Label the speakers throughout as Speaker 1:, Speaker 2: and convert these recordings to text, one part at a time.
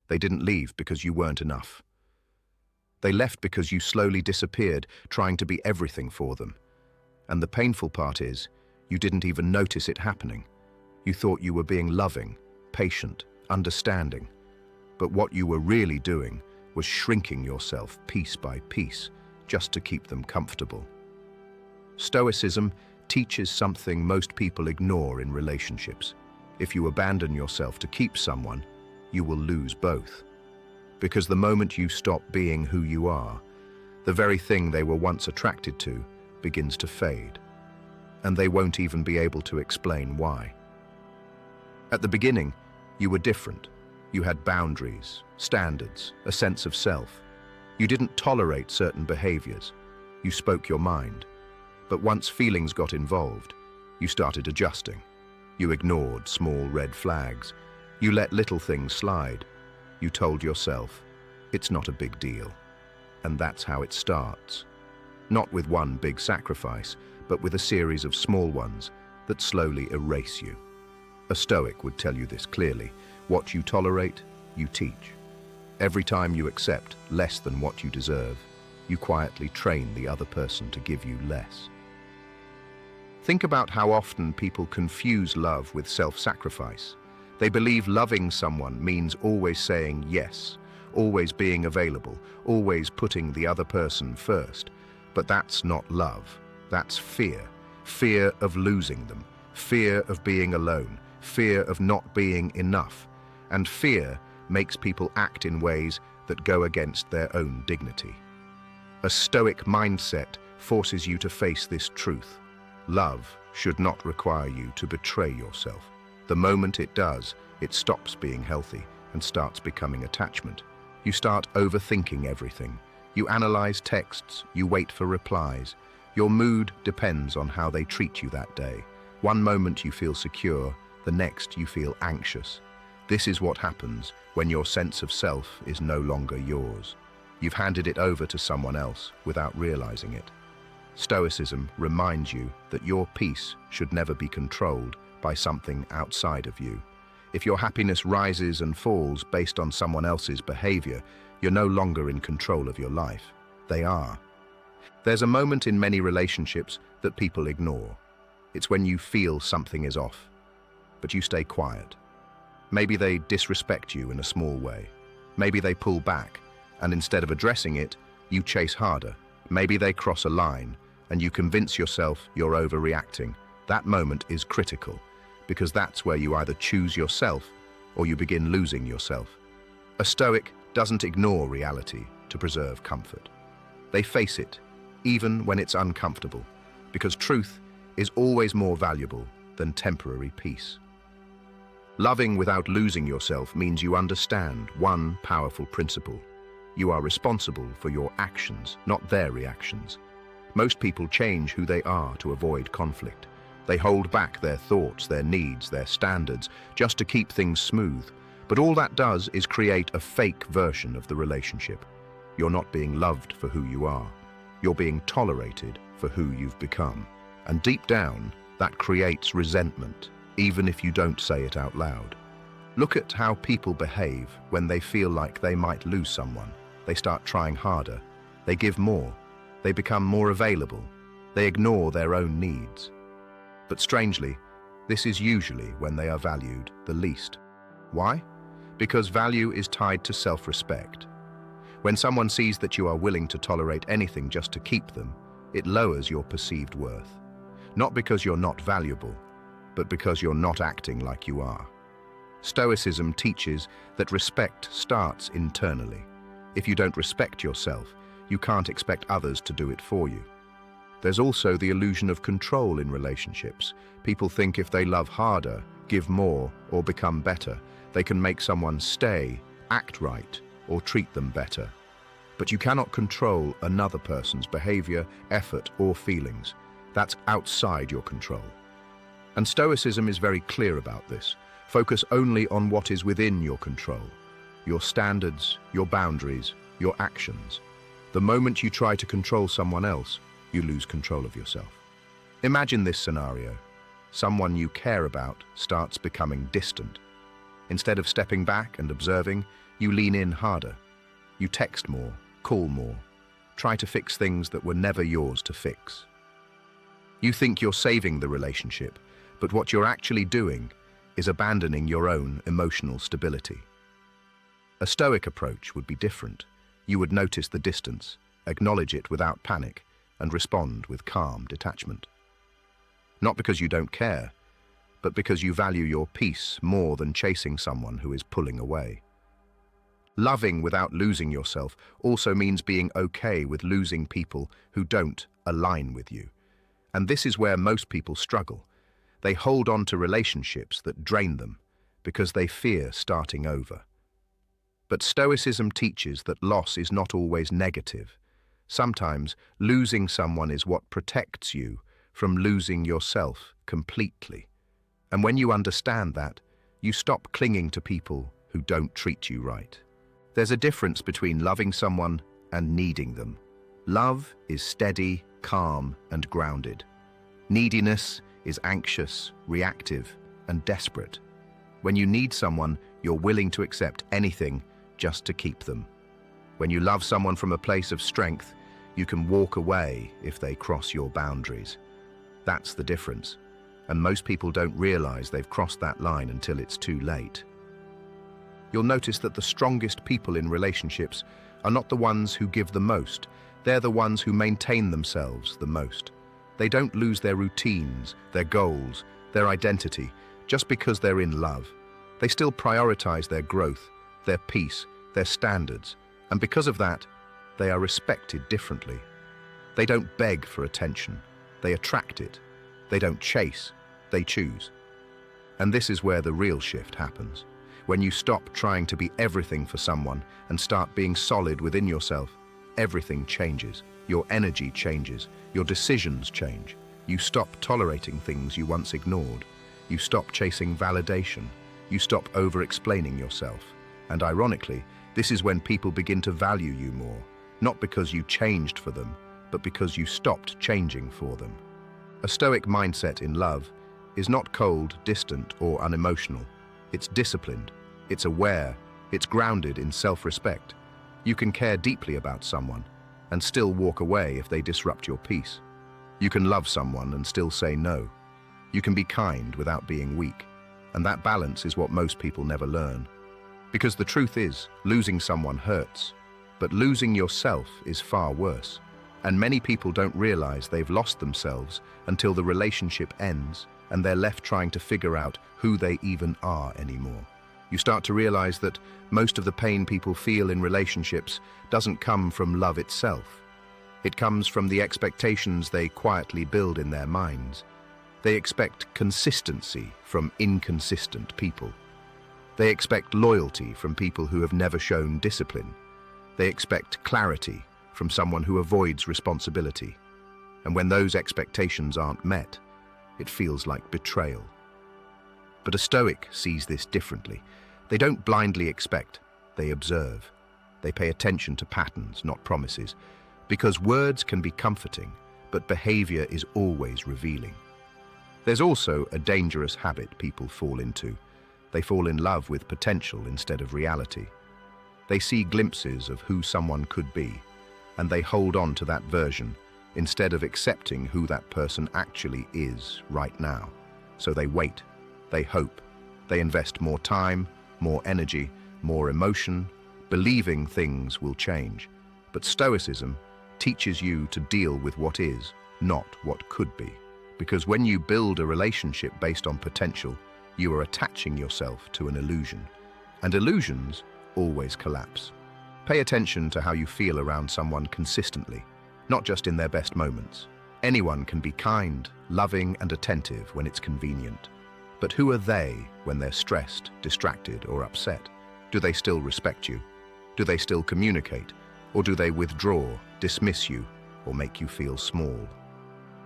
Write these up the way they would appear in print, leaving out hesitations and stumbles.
Speaker 1: They didn't leave because you weren't enough. They left because you slowly disappeared, trying to be everything for them. And the painful part is, you didn't even notice it happening. You thought you were being loving, patient, understanding. But what you were really doing was shrinking yourself piece by piece, just to keep them comfortable. Stoicism teaches something most people ignore in relationships. If you abandon yourself to keep someone, you will lose both. Because the moment you stop being who you are, the very thing they were once attracted to begins to fade. And they won't even be able to explain why. At the beginning, you were different. You had boundaries, standards, a sense of self. You didn't tolerate certain behaviors. You spoke your mind. But once feelings got involved, you started adjusting. You ignored small red flags. You let little things slide. You told yourself, it's not a big deal. And that's how it starts. Not with one big sacrifice, but with a series of small ones that slowly erase you. A Stoic would tell you this clearly. What you tolerate, you teach. Every time you accept less than what you deserve, you quietly train the other person to give you less. Think about how often people confuse love with self-sacrifice. They believe loving someone means always saying yes, always being available, always putting the other person first. But that's not love. That's fear. Fear of losing them, fear of being alone, fear of not being enough. And fear makes people act in ways that go against their own dignity. A Stoic mindset forces you to face this truth. Love should not require you to betray yourself. The moment it does, it stops being healthy and starts becoming attachment. You start overthinking everything. You analyze texts, you wait for replies. Your mood depends on how they treat you that day. One moment you feel secure, the next you feel anxious. This is what happens when your sense of self is no longer yours. You've handed it over to someone else without realizing it. Stoicism reminds you that your peace should never be controlled by something outside of you. If your happiness rises and falls based on someone else's behavior, you're no longer in control of your life. They are. There's a moment in many relationships that people ignore. It's when you feel something is off, but you stay quiet. Maybe they disrespect you in a small way. Maybe they pull back, and instead of addressing it, you chase harder. Maybe they cross a line, and you convince yourself you're overreacting. That moment is critical, because that's where you either choose yourself or you begin losing yourself. A Stoic doesn't ignore reality to preserve comfort. They face it, even when it's uncomfortable, because truth is always more valuable than temporary peace. Loving without losing yourself means you understand one powerful principle. You are responsible for your actions, not their reactions. Most people change who they are to avoid conflict. They hold back their thoughts, their needs, their standards, just to keep things smooth. But all that does is create a fake version of the relationship. You're not being loved for who you are. You're being tolerated for who you've become. And deep down, that creates resentment, even if you don't say it out loud. Look at how people behave when they feel like they might lose someone. They start trying harder. They give more. They become more available. They ignore their own needs. But strangely, this is usually when they are valued the least. Why? Because value is tied to self-respect. When someone sees that you are willing to tolerate anything just to keep them, it lowers your perceived worth. Not because you're not valuable, but because you're not acting like you are. Stoicism teaches that respect starts internally. If you don't respect yourself, you can't expect others to do it for you. There's also the illusion of control in relationships. People think if they love harder, give more, or become better, they can make someone stay, act right, or treat them better. But you cannot control another person's behavior, effort, or feelings. That's outside your control. And Stoicism is very clear about this. Focus only on what is within your control. Your standards, your boundaries, your actions. The moment you try to control someone else, you lose control of yourself. Imagine this scenario. Someone you care about starts becoming distant. Instead of stepping back and observing, You lean in harder. You text more, call more, try to fix things that were never yours to fix. You think you're saving the relationship, but what you're actually doing is abandoning your own emotional stability. A Stoic approach would be different. You would notice the distance, acknowledge it without panic, and respond with calm detachment. Not because you don't care, but because you value your peace more than chasing someone who is pulling away. Loving without losing yourself also means being okay with losing people who don't align with you. And this is where most people struggle. They hold on to relationships that drain them because they fear starting over. But Stoicism teaches that loss is not always negative. Sometimes losing someone is what protects you from losing yourself completely. And when you understand that, you stop clinging to people who don't treat you right. There's a difference between loving someone and needing them. Love is steady, calm, and grounded. Neediness is anxious, reactive, and desperate. When you need someone, you're willing to accept anything just to keep them. When you love someone from a place of strength, you can walk away if they cross your boundaries. That's the difference. And most people don't realize they've crossed that line until it's too late. You'll notice that the strongest people in relationships are not the ones who give the most. They're the ones who maintain themselves the most. They don't lose their routines, their goals, their identity, just because they're in love. They still prioritize their growth, their peace, their standards, and because of that, they are respected differently. They don't beg for attention, they attract it. They don't chase, they choose. And this is where the real shift happens. When you stop trying to be everything for someone and start being solid within yourself, everything changes. Your energy changes, your decisions change. You stop tolerating things you once ignored. You stop chasing validation. You stop over-explaining yourself. And ironically, this is when people begin to value you more, not because you changed for them, but because you stopped changing for them. A Stoic mindset in love is not cold, distant, or unemotional. It's disciplined, it's aware, it's grounded in self-respect. You can care deeply about someone and still walk away if they disrupt your peace. You can love someone and still say no. You can be kind without being weak. And that balance is what most people never learn. Because the truth is, losing someone hurts, but losing yourself is far worse. And many people don't realize they've lost themselves until the relationship ends and they're left trying to figure out who they even are anymore. You start to realize that most of the pain people feel in relationships doesn't come from love itself. It comes from the expectations they quietly build in their minds. They expect consistency from inconsistent people. They expect loyalty from people who have never shown discipline. They expect clarity from someone who avoids responsibility. And when those expectations aren't met, it feels like betrayal. But a Stoic sees this differently. They don't blindly expect, they observe. They pay attention to patterns, not promises, because words can be comforting, but behavior is always revealing. There's also a dangerous habit people fall into. They fall in love with potential instead of reality. They see glimpses of who someone could be, and they hold on to that version instead of accepting who that person actually is right now. So they wait, they hope, they invest more time, more energy, more emotion, believing things will change. But Stoicism teaches you to deal with what is, not what could be. Because when you build a relationship based on potential, you are attaching yourself to an illusion. And illusions always collapse. Pay attention to how you feel around someone consistently, not just in their best moments. Anyone can be kind, loving, and attentive when it's convenient. But who are they when they're stressed, distracted, or upset? Do they still respect you? Do they still communicate? Or do they withdraw, dismiss you, or make you feel small?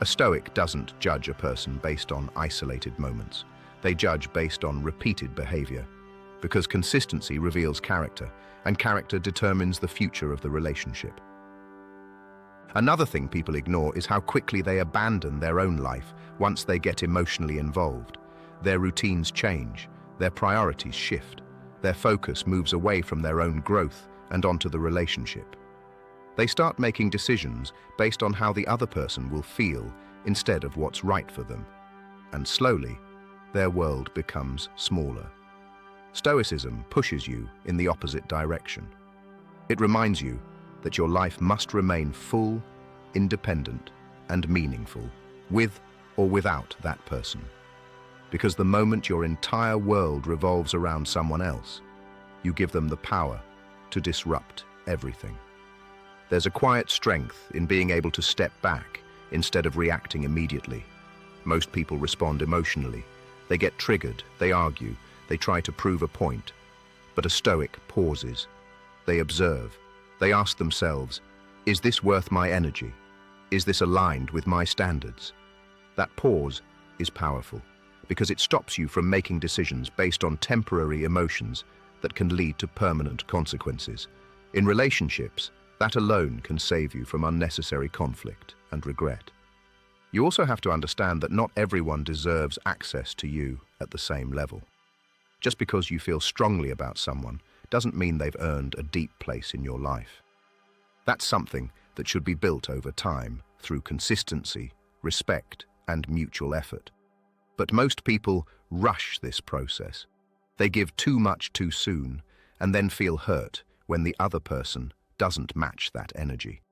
Speaker 1: A Stoic doesn't judge a person based on isolated moments. They judge based on repeated behavior, because consistency reveals character, and character determines the future of the relationship. Another thing people ignore is how quickly they abandon their own life once they get emotionally involved. Their routines change, their priorities shift, Their focus moves away from their own growth and onto the relationship. They start making decisions based on how the other person will feel instead of what's right for them. And slowly, their world becomes smaller. Stoicism pushes you in the opposite direction. It reminds you that your life must remain full, independent, and meaningful, with or without that person. Because the moment your entire world revolves around someone else, you give them the power to disrupt everything. There's a quiet strength in being able to step back instead of reacting immediately. Most people respond emotionally. They get triggered, they argue, they try to prove a point. But a Stoic pauses. They observe. They ask themselves, is this worth my energy? Is this aligned with my standards? That pause is powerful because it stops you from making decisions based on temporary emotions that can lead to permanent consequences. In relationships, that alone can save you from unnecessary conflict and regret. You also have to understand that not everyone deserves access to you at the same level. Just because you feel strongly about someone doesn't mean they've earned a deep place in your life. That's something that should be built over time through consistency, respect, and mutual effort. But most people rush this process. They give too much too soon and then feel hurt when the other person doesn't match that energy.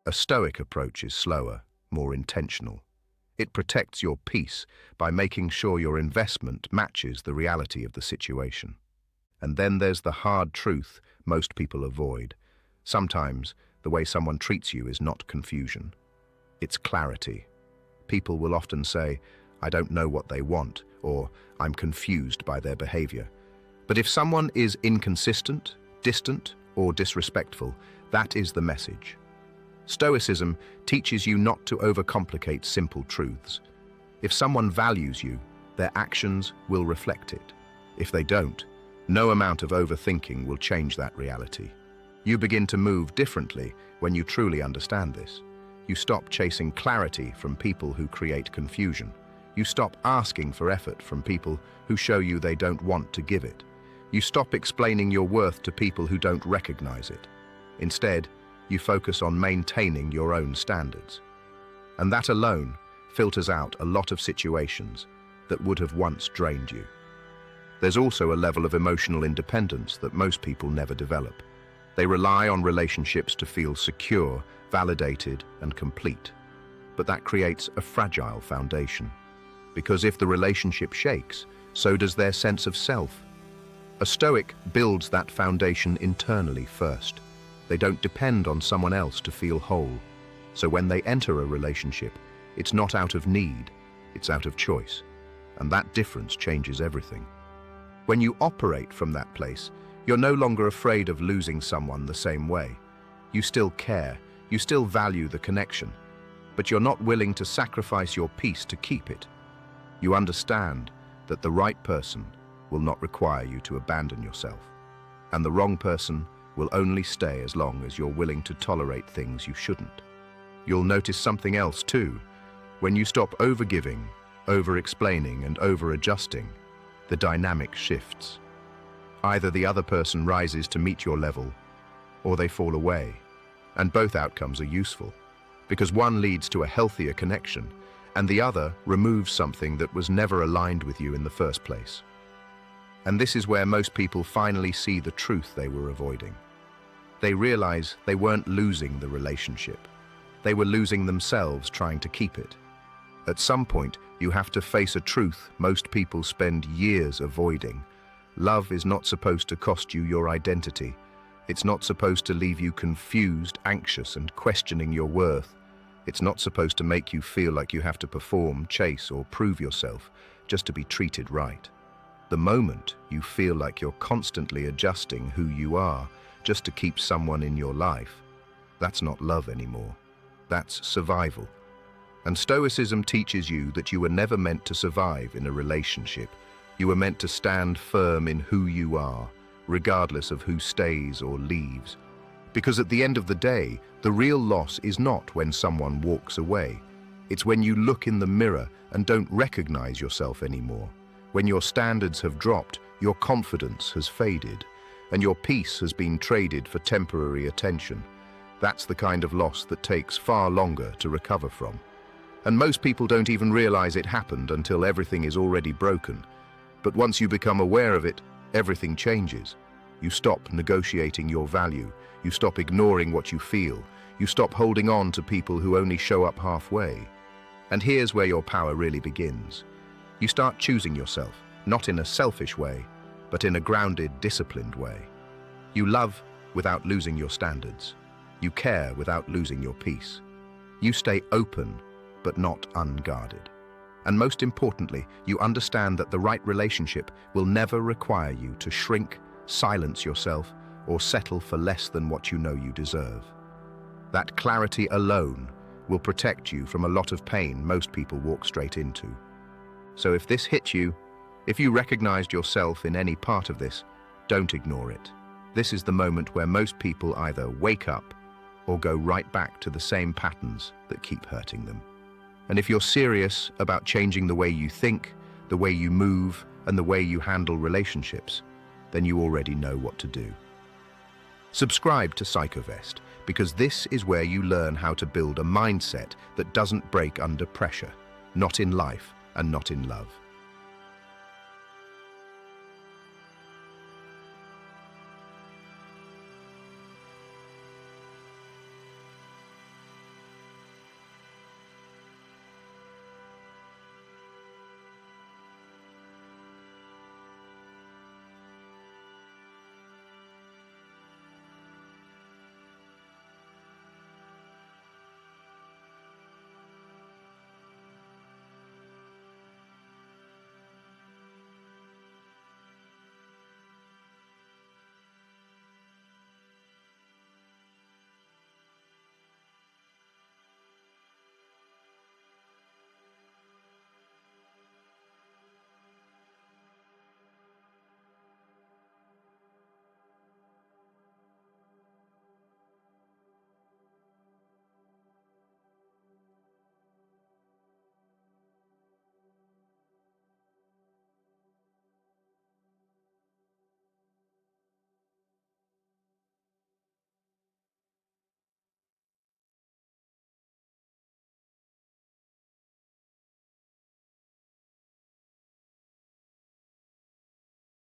Speaker 1: A Stoic approach is slower, more intentional. It protects your peace by making sure your investment matches the reality of the situation. And then there's the hard truth most people avoid. Sometimes the way someone treats you is not confusion. It's clarity. People will often say, I don't know what they want, or I'm confused by their behavior. But if someone is inconsistent, distant, or disrespectful, that is the message. Stoicism teaches you not to overcomplicate simple truths. If someone values you, their actions will reflect it. If they don't, no amount of overthinking will change that reality. You begin to move differently when you truly understand this. You stop chasing clarity from people who create confusion. You stop asking for effort from people who show you they don't want to give it. You stop explaining your worth to people who don't recognize it. Instead, you focus on maintaining your own standards. And that alone filters out a lot of situations that would have once drained you. There's also a level of emotional independence that most people never develop. They rely on relationships to feel secure, validated, and complete. But that creates a fragile foundation. Because if the relationship shakes, so does their sense of self. A Stoic builds that foundation internally first. They don't depend on someone else to feel whole. So when they enter a relationship, it's not out of need, it's out of choice. And that difference changes everything. When you operate from that place, you're no longer afraid of losing someone the same way. You still care, you still value the connection, but you're not willing to sacrifice your peace to keep it. You understand that the right person will not require you to abandon yourself, and the wrong person will only stay as long as you're willing to tolerate things you shouldn't. You'll notice something else too. When you stop overgiving, over-explaining, and over-adjusting, the dynamic shifts. Either the other person rises to meet your level, or they fall away. And both outcomes are useful, because one leads to a healthier connection, and the other removes something that was never aligned with you in the first place. And this is where most people finally see the truth they were avoiding. They realize they weren't losing the relationship. They were losing themselves trying to keep it. At some point, you have to face a truth most people spend years avoiding. Love is not supposed to cost you your identity. It's not supposed to leave you confused, anxious, and questioning your worth. It's not supposed to make you feel like you have to perform, chase, or prove yourself just to be treated right. The moment you feel like you're constantly adjusting who you are just to keep someone in your life, that's not love anymore. That's survival. And Stoicism teaches you that you were never meant to survive in a relationship. You were meant to stand firm in who you are, regardless of who stays or leaves. Because at the end of the day, the real loss is not when someone walks away. It's when you look in the mirror and don't recognize yourself anymore. When your standards have dropped, your confidence has faded, and your peace has been traded for temporary attention. That's the kind of loss that takes far longer to recover from. And most people don't even realize it happened until everything is already broken. But once you become aware of it, everything changes. You stop negotiating your value. You stop ignoring what you feel. You stop holding on to people who only show up halfway. And here's where your power really begins. You start choosing yourself, not in a selfish way, but in a grounded, disciplined way. You love without losing your standards. You care without losing your peace. You stay open, but not unguarded. And most importantly, you understand that the right relationship will never require you to shrink, silence yourself, or settle for less than what you know you deserve. That clarity alone will protect you from a lot of pain most people walk straight into. So if this hits you, if you recognized yourself in any part of this, don't ignore it. This is the moment where most people either wake up or go right back to the same patterns that keep hurting them. And if you're serious about changing the way you think, the way you move, and the way you handle relationships, then you already know what to do. Subscribe to PsychoVest, because this is where you learn how to build a mindset that doesn't break under pressure, not in life and not in love.